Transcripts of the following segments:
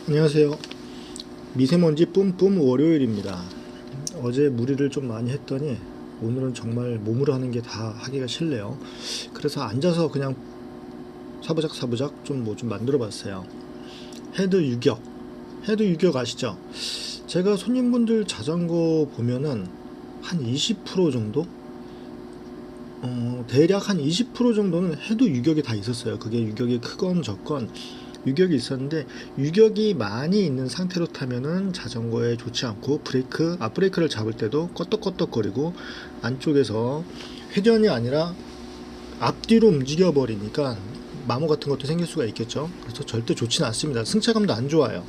안녕하세요. 미세먼지 뿜뿜 월요일입니다. 어제 무리를 좀 많이 했더니 오늘은 정말 몸으로 하는 게 다 하기가 싫네요. 그래서 앉아서 그냥 사부작 좀 뭐 좀 만들어 봤어요. 헤드 유격. 헤드 유격 아시죠? 제가 손님분들 자전거 보면은 한 20% 정도? 대략 한 20% 정도는 헤드 유격이 다 있었어요. 그게 유격이 크건 적건 유격이 있었는데, 유격이 많이 있는 상태로 타면은 자전거에 좋지 않고 앞브레이크를 잡을 때도 껐덕껐덕거리고 안쪽에서 회전이 아니라 앞뒤로 움직여 버리니까 마모 같은 것도 생길 수가 있겠죠. 그래서 절대 좋지는 않습니다. 승차감도 안 좋아요.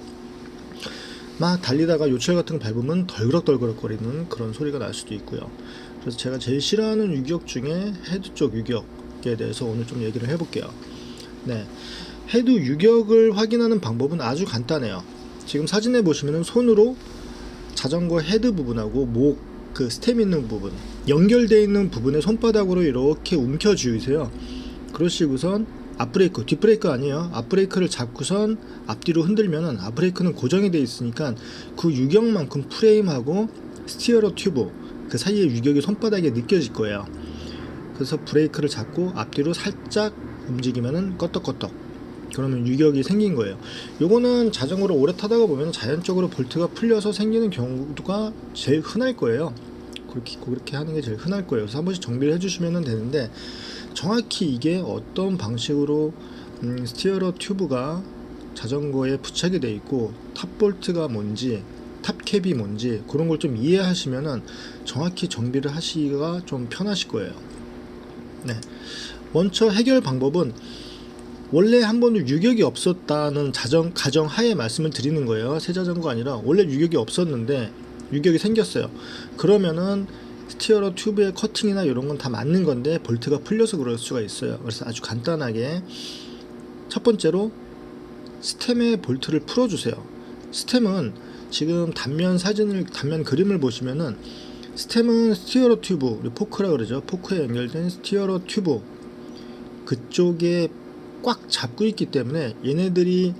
막 달리다가 요철 같은 거 밟으면 덜그럭덜그럭거리는 그런 소리가 날 수도 있고요. 그래서 제가 제일 싫어하는 유격 중에 헤드 쪽 유격에 대해서 오늘 좀 얘기를 해볼게요. 네, 헤드 유격을 확인하는 방법은 아주 간단해요. 지금 사진에 보시면 손으로 자전거 헤드 부분하고 그 스템 있는 부분, 연결되어 있는 부분에 손바닥으로 이렇게 움켜쥐으세요. 그러시고선 앞브레이크, 뒷브레이크 아니에요. 앞브레이크를 잡고선 앞뒤로 흔들면은 앞브레이크는 고정이 되어 있으니까 그 유격만큼 프레임하고 스티어러 튜브 그 사이의 유격이 손바닥에 느껴질 거예요. 그래서 브레이크를 잡고 앞뒤로 살짝 움직이면은 껐덕껐덕, 그러면 유격이 생긴 거예요. 요거는 자전거를 오래 타다가 보면 자연적으로 볼트가 풀려서 생기는 경우가 제일 흔할 거예요. 그렇게 하는 게 제일 흔할 거예요. 그래서 한 번씩 정비를 해주시면 되는데, 정확히 이게 어떤 방식으로 스티어러 튜브가 자전거에 부착이 되어 있고 탑볼트가 뭔지 탑캡이 뭔지 그런 걸 좀 이해하시면은 정확히 정비를 하시기가 좀 편하실 거예요. 네. 먼저 해결 방법은, 원래 한 번도 유격이 없었다는 가정 하에 말씀을 드리는 거예요. 새 자전거가 아니라 원래 유격이 없었는데 유격이 생겼어요. 그러면은 스티어러 튜브의 커팅이나 이런 건 다 맞는 건데 볼트가 풀려서 그럴 수가 있어요. 그래서 아주 간단하게 첫 번째로 스템의 볼트를 풀어주세요. 스템은 지금 단면 그림을 보시면은, 스템은 스티어러 튜브, 포크라 그러죠. 포크에 연결된 스티어러 튜브 그쪽에 꽉 잡고 있기 때문에 얘네들이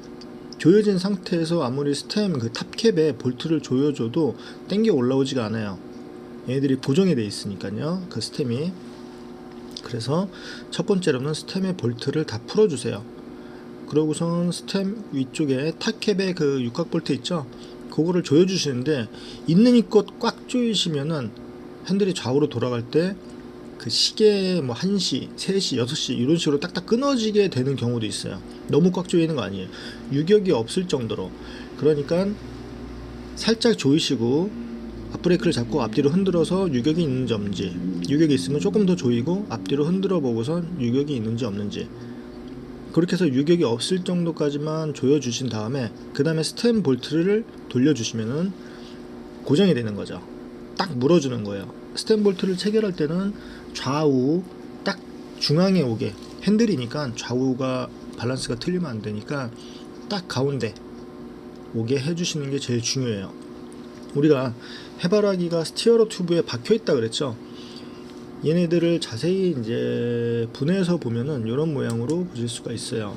조여진 상태에서 아무리 스템 그 탑캡에 볼트를 조여줘도 땡겨 올라오지가 않아요. 얘네들이 고정이 돼 있으니까요, 그 스템이. 그래서 첫 번째로는 스템의 볼트를 다 풀어주세요. 그러고선 스템 위쪽에 탑캡에 그 육각 볼트 있죠, 그거를 조여주시는데, 있는 힘껏 꽉 조이시면은 핸들이 좌우로 돌아갈 때 그 시계 뭐 1시, 3시, 6시 이런 식으로 딱딱 끊어지게 되는 경우도 있어요. 너무 꽉 조이는 거 아니에요. 유격이 없을 정도로. 그러니까 살짝 조이시고 앞브레이크를 잡고 앞뒤로 흔들어서 유격이 있는지 없는지, 유격이 있으면 조금 더 조이고 앞뒤로 흔들어 보고선 유격이 있는지 없는지, 그렇게 해서 유격이 없을 정도까지만 조여주신 다음에 그 다음에 스템 볼트를 돌려주시면은 고정이 되는 거죠. 딱 물어주는 거예요. 스템 볼트를 체결할 때는 좌우 딱 중앙에 오게, 핸들이니까 좌우가 밸런스가 틀리면 안 되니까 딱 가운데 오게 해주시는 게 제일 중요해요. 우리가 해바라기가 스티어러 튜브에 박혀 있다 그랬죠. 얘네들을 자세히 이제 분해해서 보면은 이런 모양으로 보실 수가 있어요.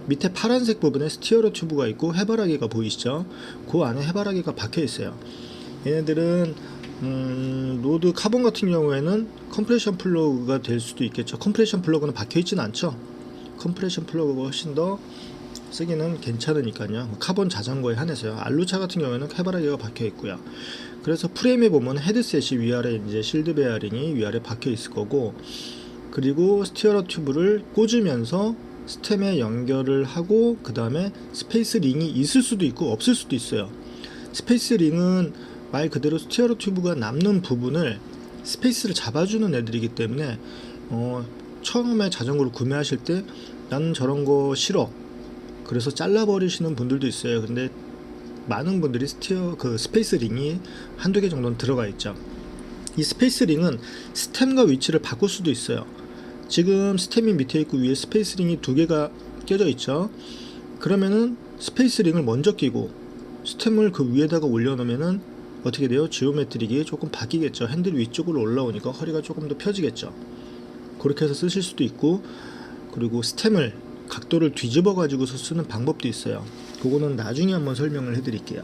밑에 파란색 부분에 스티어러 튜브가 있고 해바라기가 보이시죠? 그 안에 해바라기가 박혀 있어요. 얘네들은 로드 카본 같은 경우에는 컴프레션 플러그가 될 수도 있겠죠. 컴프레션 플러그는 박혀 있지는 않죠. 컴프레션 플러그가 훨씬 더 쓰기는 괜찮으니까요. 카본 자전거에 한해서요. 알루차 같은 경우에는 해바라기가 박혀 있고요. 그래서 프레임에 보면 헤드셋이 위아래 이제 실드 베어링이 위아래 박혀 있을 거고, 그리고 스티어러 튜브를 꽂으면서 스템에 연결을 하고 그 다음에 스페이스 링이 있을 수도 있고 없을 수도 있어요. 스페이스 링은 말 그대로 스티어러 튜브가 남는 부분을 스페이스를 잡아주는 애들이기 때문에 처음에 자전거를 구매하실 때 나는 저런 거 싫어, 그래서 잘라버리시는 분들도 있어요. 근데 많은 분들이 스페이스 링이 한두 개 정도는 들어가 있죠. 이 스페이스 링은 스템과 위치를 바꿀 수도 있어요. 지금 스템이 밑에 있고 위에 스페이스 링이 두 개가 껴져 있죠. 그러면은 스페이스 링을 먼저 끼고 스템을 그 위에다가 올려놓으면은 어떻게 돼요? 지오메트릭이 조금 바뀌겠죠. 핸들 위쪽으로 올라오니까 허리가 조금 더 펴지겠죠. 그렇게 해서 쓰실 수도 있고, 그리고 스템을 각도를 뒤집어 가지고서 쓰는 방법도 있어요. 그거는 나중에 한번 설명을 해드릴게요.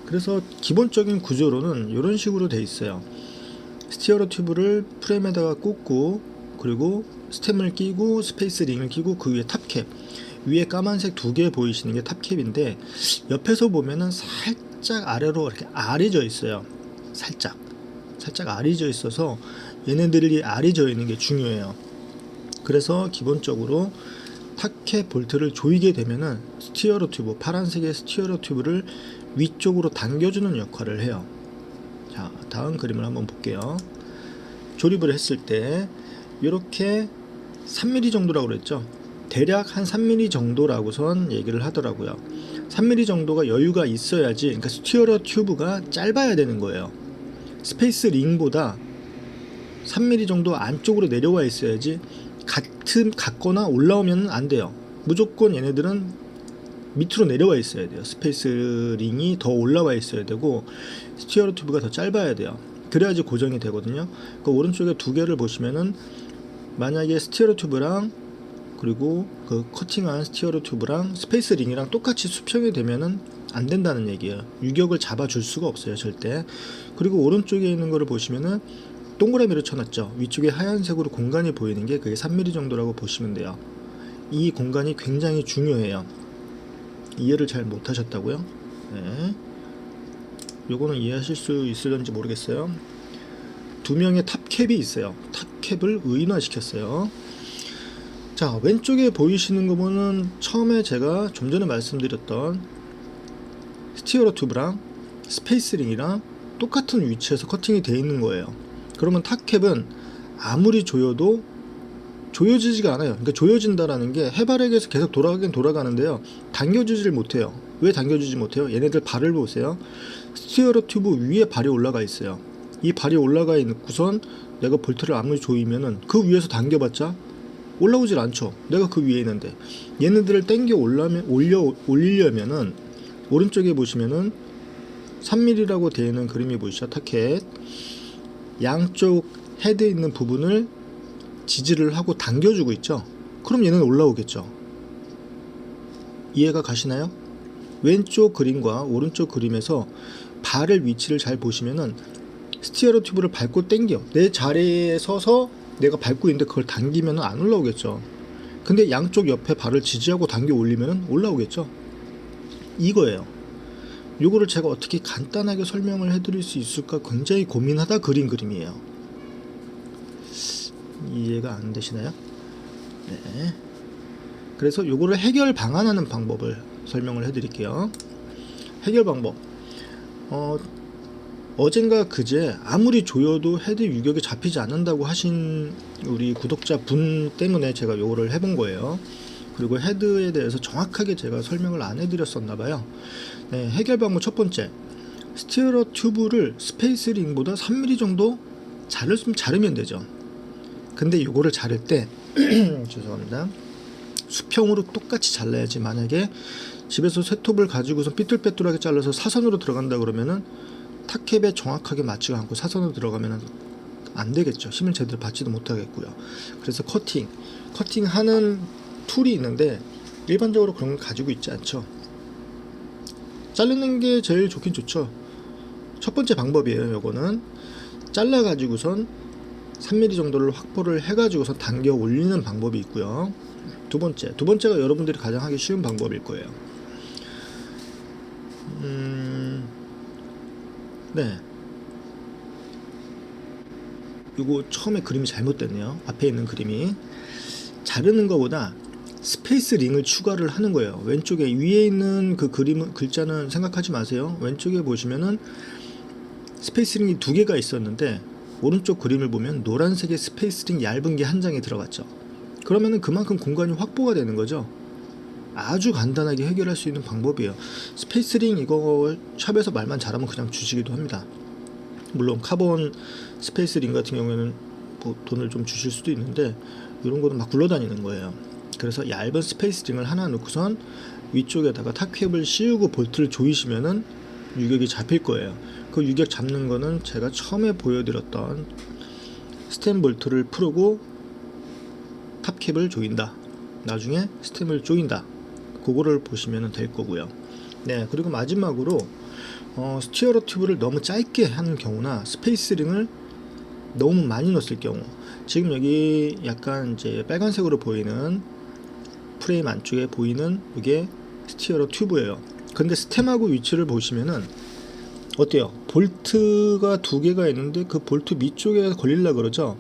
그래서 기본적인 구조로는 이런 식으로 돼 있어요. 스티어러 튜브를 프레임에다가 꽂고, 그리고 스템을 끼고, 스페이스 링을 끼고, 그 위에 탑캡, 위에 까만색 두 개 보이시는 게 탑캡인데, 옆에서 보면은 살짝 아래로 이렇게 알이 져 있어요. 살짝 알이 져 있어서 얘네들이 알이 져 있는 게 중요해요. 그래서 기본적으로 탑캡 볼트를 조이게 되면은 스티어러 튜브, 파란색의 스티어러 튜브를 위쪽으로 당겨주는 역할을 해요. 자, 다음 그림을 한번 볼게요. 조립을 했을 때 이렇게 3mm 정도라고 그랬죠. 대략 한 3mm 정도라고선 얘기를 하더라고요. 3mm 정도가 여유가 있어야지, 그러니까 스티어러 튜브가 짧아야 되는 거예요. 스페이스 링보다 3mm 정도 안쪽으로 내려와 있어야지 같거나 올라오면 안 돼요. 무조건 얘네들은 밑으로 내려와 있어야 돼요. 스페이스 링이 더 올라와 있어야 되고, 스티어러 튜브가 더 짧아야 돼요. 그래야지 고정이 되거든요. 그 오른쪽에 두 개를 보시면은, 만약에 스티어러 튜브랑 그리고 그 커팅한 스티어러 튜브랑 스페이스 링이랑 똑같이 수평이 되면은 안 된다는 얘기예요. 유격을 잡아줄 수가 없어요, 절대. 그리고 오른쪽에 있는 거를 보시면은 동그라미로 쳐놨죠. 위쪽에 하얀색으로 공간이 보이는 게 그게 3mm 정도라고 보시면 돼요. 이 공간이 굉장히 중요해요. 이해를 잘 못하셨다고요? 네. 요거는 이해하실 수 있을런지 모르겠어요. 두 명의 탑캡이 있어요. 탑캡을 의인화시켰어요. 자, 왼쪽에 보이시는 거 보면 처음에 제가 좀 전에 말씀드렸던 스티어러 튜브랑 스페이스 링이랑 똑같은 위치에서 커팅이 되어 있는 거예요. 그러면 탑캡은 아무리 조여도 조여지지가 않아요. 그러니까 조여진다라는 게 해바라기에서 계속 돌아가긴 돌아가는데요, 당겨주질 못해요. 왜 당겨주지 못해요? 얘네들 발을 보세요. 스티어러 튜브 위에 발이 올라가 있어요. 이 발이 올라가 있고선 내가 볼트를 아무리 조이면은 그 위에서 당겨봤자 올라오질 않죠. 내가 그 위에 있는데. 얘네들을 당겨 올리려면은 오른쪽에 보시면은 3mm라고 되어 있는 그림이 보이시죠? 타켓 양쪽 헤드 있는 부분을 지지를 하고 당겨주고 있죠. 그럼 얘는 올라오겠죠. 이해가 가시나요? 왼쪽 그림과 오른쪽 그림에서 발의 위치를 잘 보시면은 스티어러 튜브를 밟고 당겨, 내 자리에 서서 내가 밟고 있는데 그걸 당기면 안 올라오겠죠. 근데 양쪽 옆에 발을 지지하고 당겨 올리면 올라오겠죠. 이거예요. 요거를 제가 어떻게 간단하게 설명을 해드릴 수 있을까 굉장히 고민하다 그린 그림이에요. 이해가 안 되시나요? 네. 그래서 요거를 해결 방안하는 방법을 설명을 해드릴게요. 해결 방법. 어젠가 그제 아무리 조여도 헤드 유격이 잡히지 않는다고 하신 우리 구독자 분 때문에 제가 요거를 해본 거예요. 그리고 헤드에 대해서 정확하게 제가 설명을 안 해드렸었나 봐요. 네, 해결 방법 첫 번째, 스티어러 튜브를 스페이스 링보다 3mm 정도 자르면 되죠. 근데 요거를 자를 때 죄송합니다, 수평으로 똑같이 잘라야지. 만약에 집에서 쇠톱을 가지고서 삐뚤빼뚤하게 잘라서 사선으로 들어간다 그러면은 탑캡에 정확하게 맞지가 않고 사선으로 들어가면은 안 되겠죠. 힘을 제대로 받지도 못하겠고요. 그래서 커팅하는 툴이 있는데 일반적으로 그런 걸 가지고 있지 않죠. 자르는 게 제일 좋긴 좋죠. 첫 번째 방법이에요. 요거는 잘라 가지고선 3mm 정도를 확보를 해 가지고선 당겨 올리는 방법이 있고요. 두 번째가 여러분들이 가장 하기 쉬운 방법일 거예요. 네. 요거 처음에 그림이 잘못됐네요. 앞에 있는 그림이. 자르는 것보다 스페이스 링을 추가를 하는 거예요. 왼쪽에 위에 있는 그 글자는 생각하지 마세요. 왼쪽에 보시면은 스페이스 링이 두 개가 있었는데 오른쪽 그림을 보면 노란색의 스페이스 링 얇은 게 한 장이 들어갔죠. 그러면은 그만큼 공간이 확보가 되는 거죠. 아주 간단하게 해결할 수 있는 방법이에요. 스페이스 링 이거 샵에서 말만 잘하면 그냥 주시기도 합니다. 물론 카본 스페이스 링 같은 경우에는 뭐 돈을 좀 주실 수도 있는데 이런 거는 막 굴러다니는 거예요. 그래서 얇은 스페이스 링을 하나 넣고선 위쪽에다가 탑캡을 씌우고 볼트를 조이시면은 유격이 잡힐 거예요. 그 유격 잡는 거는 제가 처음에 보여드렸던 스템 볼트를 풀고 탑캡을 조인다, 나중에 스템을 조인다, 그거를 보시면 될 거고요. 네, 그리고 마지막으로 스티어러 튜브를 너무 짧게 하는 경우나 스페이스링을 너무 많이 넣었을 경우, 지금 여기 약간 이제 빨간색으로 보이는 프레임 안쪽에 보이는 이게 스티어러 튜브예요. 근데 스템하고 위치를 보시면은 어때요? 볼트가 두 개가 있는데 그 볼트 밑쪽에 걸리려 그러죠.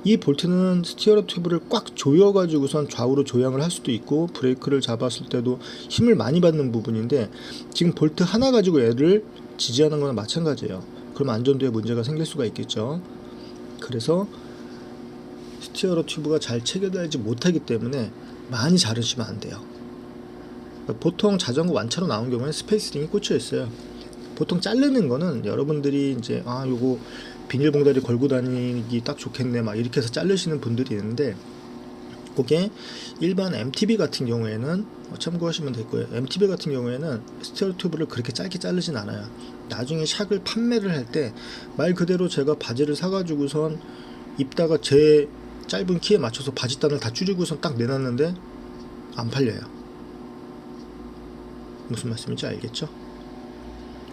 이 볼트는 스티어러 튜브를 꽉 조여 가지고선 좌우로 조향을 할 수도 있고 브레이크를 잡았을 때도 힘을 많이 받는 부분인데, 지금 볼트 하나 가지고 얘를 지지하는 거나 마찬가지예요. 그럼 안전도에 문제가 생길 수가 있겠죠. 그래서 스티어러 튜브가 잘 체결되지 못하기 때문에 많이 자르시면 안 돼요. 보통 자전거 완차로 나온 경우에 스페이스링이 꽂혀 있어요. 보통 자르는 거는 여러분들이 이제 요거 비닐봉다리 걸고 다니기 딱 좋겠네 막 이렇게 해서 자르시는 분들이 있는데, 그게 일반 MTB 같은 경우에는 참고하시면 될 거예요. MTB 같은 경우에는 스티어러 튜브를 그렇게 짧게 자르진 않아요. 나중에 샥을 판매를 할 때 말 그대로 제가 바지를 사가지고선 입다가 제 짧은 키에 맞춰서 바지단을 다 줄이고선 딱 내놨는데 안 팔려요. 무슨 말씀인지 알겠죠?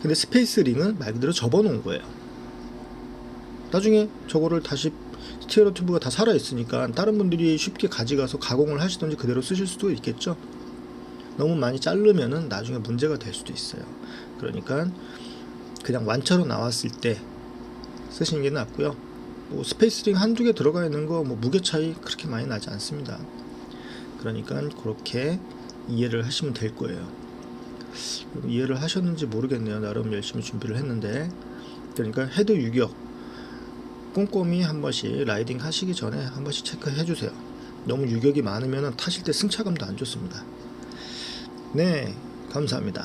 근데 스페이스링은 말 그대로 접어놓은 거예요. 나중에 저거를 다시 스티어러 튜브가 다 살아있으니까 다른 분들이 쉽게 가져가서 가공을 하시던지 그대로 쓰실 수도 있겠죠. 너무 많이 자르면은 나중에 문제가 될 수도 있어요. 그러니까 그냥 완차로 나왔을 때 쓰시는 게 낫고요. 뭐 스페이스링 한두 개 들어가 있는 거 뭐 무게 차이 그렇게 많이 나지 않습니다. 그러니까 그렇게 이해를 하시면 될 거예요. 이해를 하셨는지 모르겠네요. 나름 열심히 준비를 했는데. 그러니까 헤드 유격 꼼꼼히 한 번씩 라이딩 하시기 전에 한 번씩 체크해 주세요. 너무 유격이 많으면 타실 때 승차감도 안 좋습니다. 네, 감사합니다.